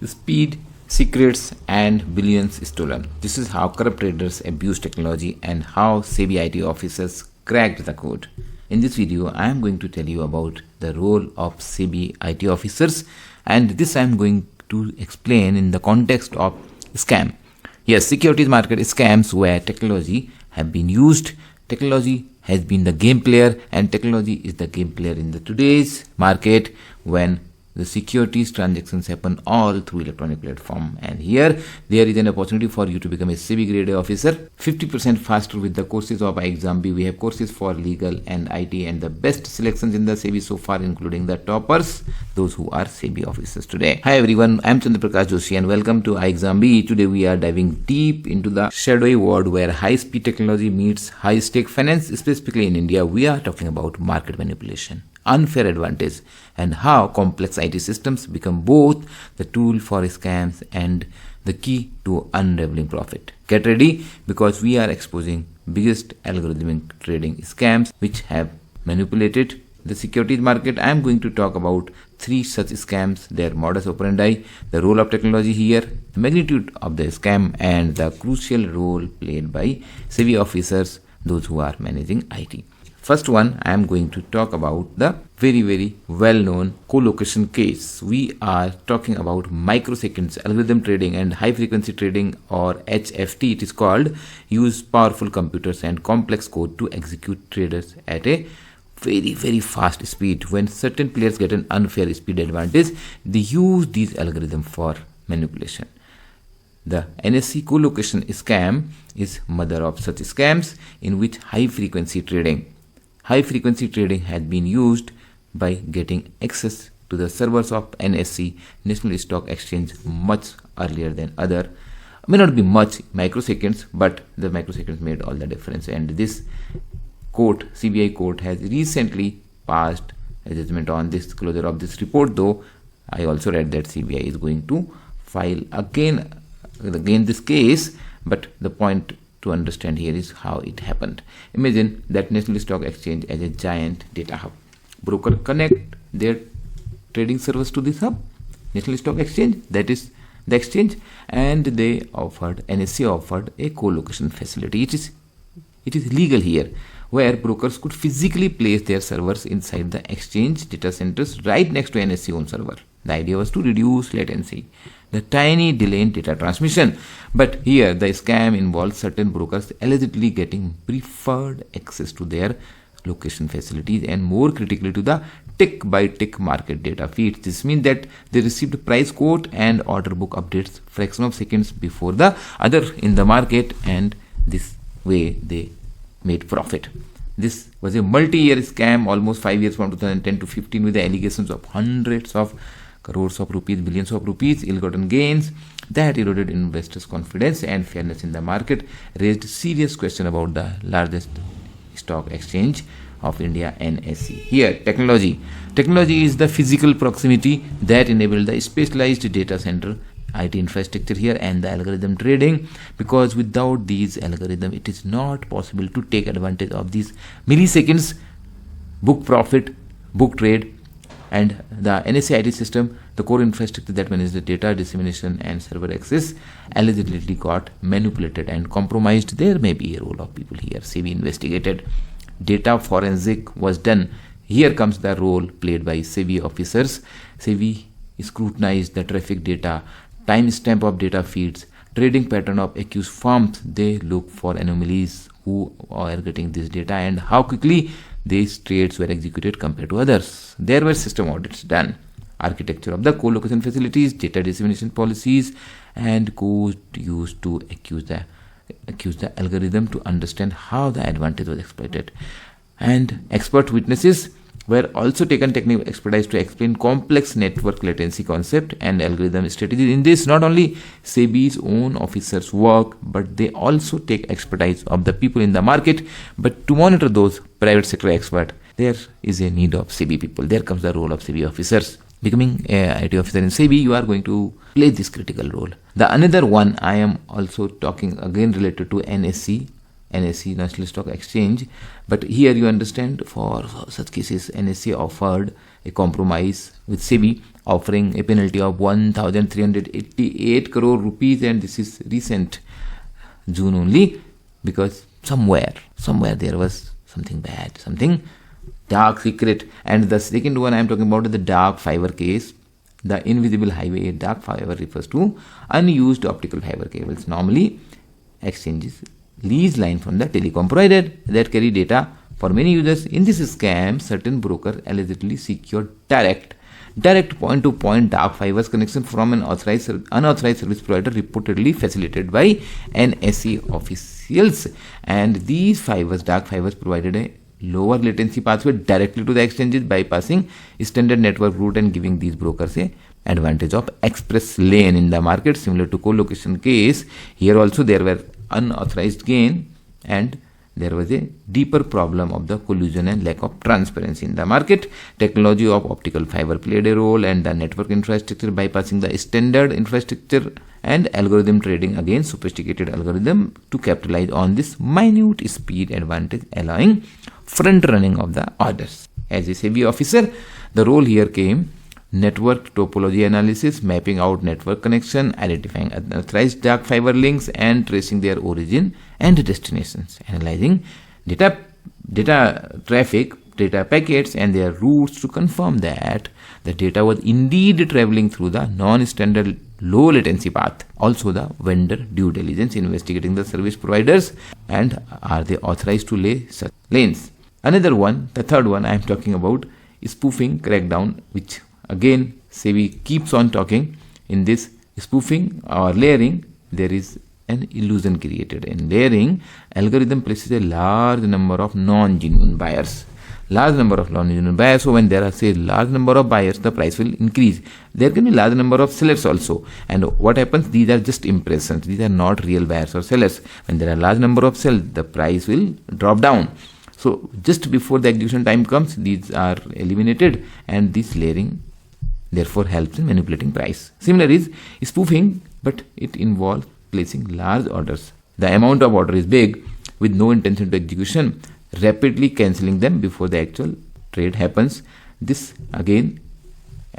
Speed, secrets, and billions stolen. This is how corrupt traders abuse technology and how SEBI IT officers cracked the code. In this video, I am going to tell you about the role of SEBI IT officers, and this I am going to explain in the context of scam. Yes, securities market scams where technology have been used. Technology has been the game player, and technology is the game player in the today's market when the securities transactions happen all through electronic platform. And here there is an opportunity for you to become a SEBI grade A officer 50% faster with the courses of ixamBee. We have courses for legal and IT and the best selections in the SEBI so far, including the toppers, those who are SEBI officers today. Hi everyone, I am Chandra Prakash Joshi and welcome to ixamBee. Today we are diving deep into the shadowy world where high speed technology meets high stake finance. Specifically in India, we are talking about market manipulation, unfair advantage, and how complex IT systems become both the tool for scams and the key to unraveling profit. Get ready, because we are exposing biggest algorithmic trading scams which have manipulated the securities market. I am going to talk about 3 such scams, their modus operandi, the role of technology here, the magnitude of the scam, and the crucial role played by SEBI officers, those who are managing IT. First one, I am going to talk about the very well-known co-location case. We are talking about microseconds algorithm trading and high-frequency trading, or HFT it is called, use powerful computers and complex code to execute traders at a very fast speed. When certain players get an unfair speed advantage, they use these algorithms for manipulation. The NSE Co-location Scam is mother of such scams, in which high-frequency trading has been used by getting access to the servers of NSE, National Stock Exchange, much earlier than other. May not be much, microseconds, but the microseconds made all the difference. And this court, CBI court, has recently passed a judgment on this closure of this report, though I also read that CBI is going to file again this case. But the point to understand here is how it happened. Imagine that National Stock Exchange as a giant data hub. Broker connect their trading servers to this hub, National Stock Exchange, that is the exchange, and NSE offered a co-location facility. It is legal here, where brokers could physically place their servers inside the exchange data centers right next to NSE own server. The idea was to reduce latency, the tiny delay in data transmission. But here the scam involves certain brokers allegedly getting preferred access to their location facilities, and more critically to the tick by tick market data feeds. This means that they received price quote and order book updates fraction of seconds before the other in the market, and this way they made profit. This was a multi-year scam, almost 5 years from 2010 to 15, with the allegations of hundreds of crores of rupees, billions of rupees, ill-gotten gains that eroded investors' confidence and fairness in the market, raised serious question about the largest stock exchange of India, NSE. Here, technology is the physical proximity that enabled the specialized data center IT infrastructure here and the algorithm trading, because without these algorithms it is not possible to take advantage of these milliseconds, book profit, book trade. And the NSE IT system, the core infrastructure that manages the data dissemination and server access, allegedly got manipulated and compromised. There may be a role of people here. SEBI investigated. Data forensic was done. Here comes the role played by SEBI officers. SEBI scrutinized the traffic data, timestamp of data feeds, trading pattern of accused firms. They look for anomalies, who are getting this data and how quickly these trades were executed compared to others. There were system audits done, architecture of the co-location facilities, data dissemination policies, and code used to accuse the algorithm to understand how the advantage was exploited. And expert witnesses were also taken, technical expertise to explain complex network latency concept and algorithm strategies. In this, not only SEBI's own officers work, but they also take expertise of the people in the market. But to monitor those private sector experts, there is a need of SEBI people. There comes the role of SEBI officers. Becoming a IT officer in SEBI, you are going to play this critical role. The another one, I am also talking again related to NSE, National Stock Exchange. But here you understand, for such cases, NSE offered a compromise with SEBI offering a penalty of 1,388 crore rupees, and this is recent June only, because somewhere there was something bad, something dark secret. And the second one I am talking about is the Dark Fibre case. The invisible highway. Dark fiber refers to unused optical fiber cables. Normally, exchanges lease line from the telecom provider that carry data for many users. In this scam, certain broker allegedly secured direct point-to-point dark fibers connection from an unauthorized service provider, reportedly facilitated by NSE officials. And these dark fibers, provided a lower latency pathway directly to the exchanges, bypassing standard network route and giving these brokers a advantage of express lane in the market. Similar to co-location case, here also there were unauthorized gain, and there was a deeper problem of the collusion and lack of transparency in the market. Technology of optical fiber played a role, and the network infrastructure bypassing the standard infrastructure, and algorithm trading against sophisticated algorithm to capitalize on this minute speed advantage, allowing front running of the orders. As a SEBI officer, the role here came network topology analysis, mapping out network connection, identifying unauthorized dark fiber links and tracing their origin and destinations, analyzing data traffic, data packets and their routes to confirm that the data was indeed traveling through the non-standard low latency path. Also the vendor due diligence, investigating the service providers and are they authorized to lay such lanes. Another one, the third one I am talking about, is spoofing crackdown, which again SEBI keeps on talking. In this spoofing or layering, there is an illusion created. In layering, algorithm places a large number of non-genuine buyers. So when there are, say, large number of buyers, the price will increase. There can be large number of sellers also. And what happens? These are just impressions. These are not real buyers or sellers. When there are large number of sellers, the price will drop down. So just before the execution time comes, these are eliminated, and this layering therefore helps in manipulating price. Similar is spoofing, but it involves placing large orders. The amount of order is big with no intention to execution, rapidly cancelling them before the actual trade happens. This again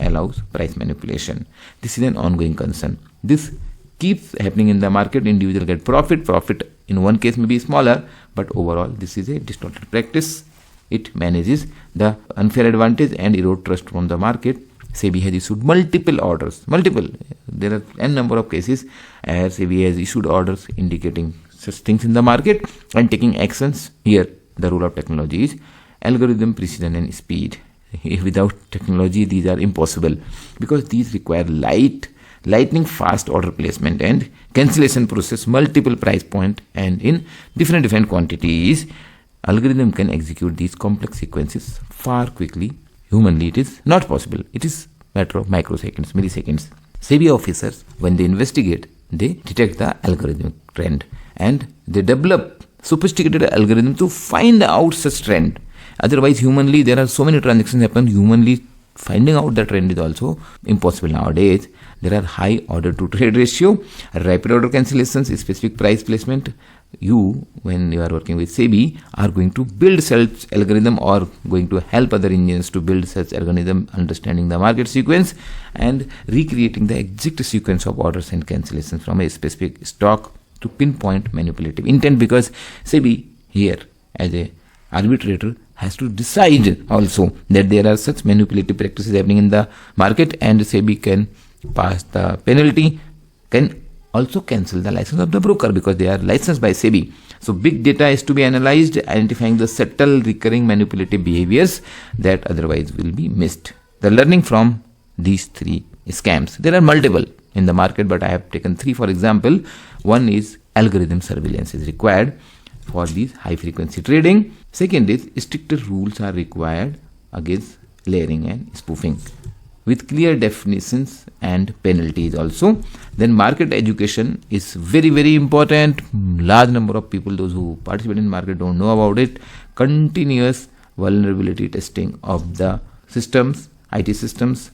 allows price manipulation. This is an ongoing concern. This keeps happening in the market. Individual get profit in one case may be smaller, but overall this is a distorted practice. It manages the unfair advantage and erode trust from the market. SEBI has issued multiple orders. There are n number of cases as SEBI has issued orders indicating such things in the market and taking actions. Here the role of technology is algorithm precision and speed. Without technology, these are impossible, because these require lightning fast order placement and cancellation process, multiple price point, and in different quantities. Algorithm can execute these complex sequences far quickly. Humanly, it is not possible. It is matter of microseconds, milliseconds. SEBI officers, when they investigate, they detect the algorithmic trend and they develop sophisticated algorithm to find out such trend. Otherwise, humanly, there are so many transactions happen. Humanly, finding out the trend is also impossible nowadays. There are high order to trade ratio, rapid order cancellations, specific price placement. You, when you are working with SEBI, are going to build such algorithm or going to help other engineers to build such algorithm, understanding the market sequence and recreating the exact sequence of orders and cancellations from a specific stock to pinpoint manipulative intent, because SEBI here as a arbitrator has to decide also that there are such manipulative practices happening in the market, and SEBI can pass the penalty, can also cancel the license of the broker because they are licensed by SEBI. So big data is to be analyzed, identifying the subtle recurring manipulative behaviors that otherwise will be missed. The learning from these three scams. There are multiple in the market, but I have taken three for example. One is algorithm surveillance is required for these high frequency trading. Second is stricter rules are required against layering and spoofing, with clear definitions and penalties also. Then market education is very important. Large number of people, those who participate in market, don't know about it. Continuous vulnerability testing of the systems, IT systems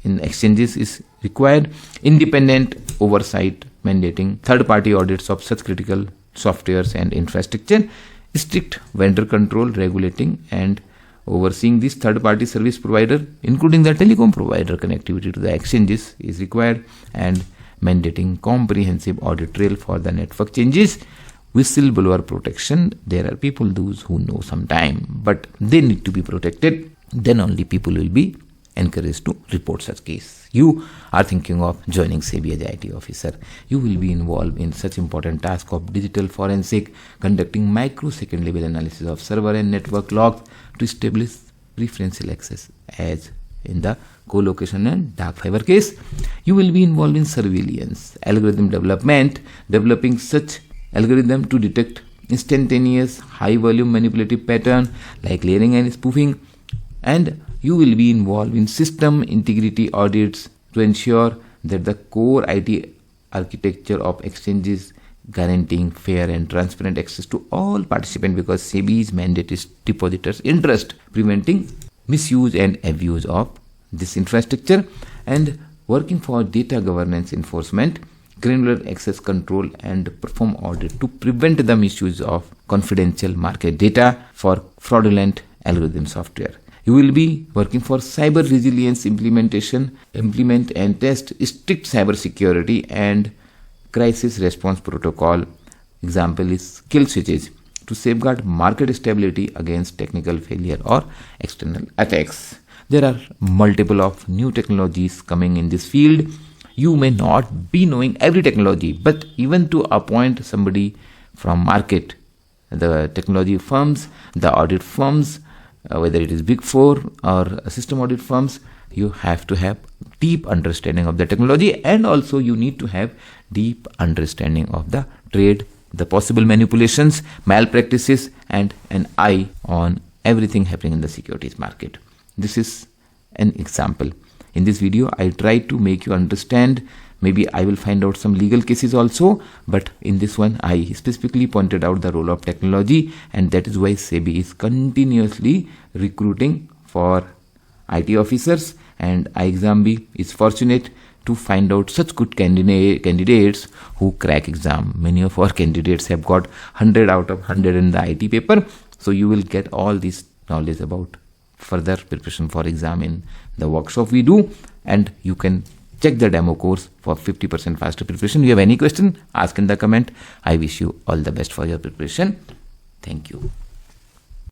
in exchanges is required. Independent oversight mandating third-party audits of such critical softwares and infrastructure. Strict vendor control regulating and Overseeing this third-party service provider, including the telecom provider connectivity to the exchanges, is required, and mandating comprehensive audit trail for the network changes. Whistleblower protection. There are people, those who know some time, but they need to be protected. Then only people will be encouraged to report such case. You are thinking of joining SEBI as IT officer. You will be involved in such important task of digital forensic, conducting microsecond level analysis of server and network logs to establish preferential access, as in the co-location and dark fiber case. You will be involved in surveillance, algorithm development, developing such algorithm to detect instantaneous high volume manipulative pattern like layering and spoofing, and you will be involved in system integrity audits to ensure that the core IT architecture of exchanges guaranteeing fair and transparent access to all participants, because SEBI's mandate is depositors' interest, preventing misuse and abuse of this infrastructure, and working for data governance enforcement, granular access control, and perform audit to prevent the misuse of confidential market data for fraudulent algorithm software. You will be working for cyber resilience implement and test strict cyber security and crisis response protocol. Example is kill switches to safeguard market stability against technical failure or external attacks. There are multiple of new technologies coming in this field. You may not be knowing every technology, but even to appoint somebody from market, the technology firms, the audit firms, whether it is big four or system audit firms, you have to have deep understanding of the technology, and also you need to have deep understanding of the trade, the possible manipulations, malpractices, and an eye on everything happening in the securities market. This is an example. In this video, I try to make you understand. Maybe I will find out some legal cases also, but in this one, I specifically pointed out the role of technology, and that is why SEBI is continuously recruiting for IT officers, and ixamBee is fortunate to find out such good candidates who crack exam. Many of our candidates have got 100 out of 100 in the IT paper, so you will get all this knowledge about further preparation for exam in the workshop we do, and you can check the demo course for 50% faster preparation. If you have any question, ask in the comment. I wish you all the best for your preparation. Thank you.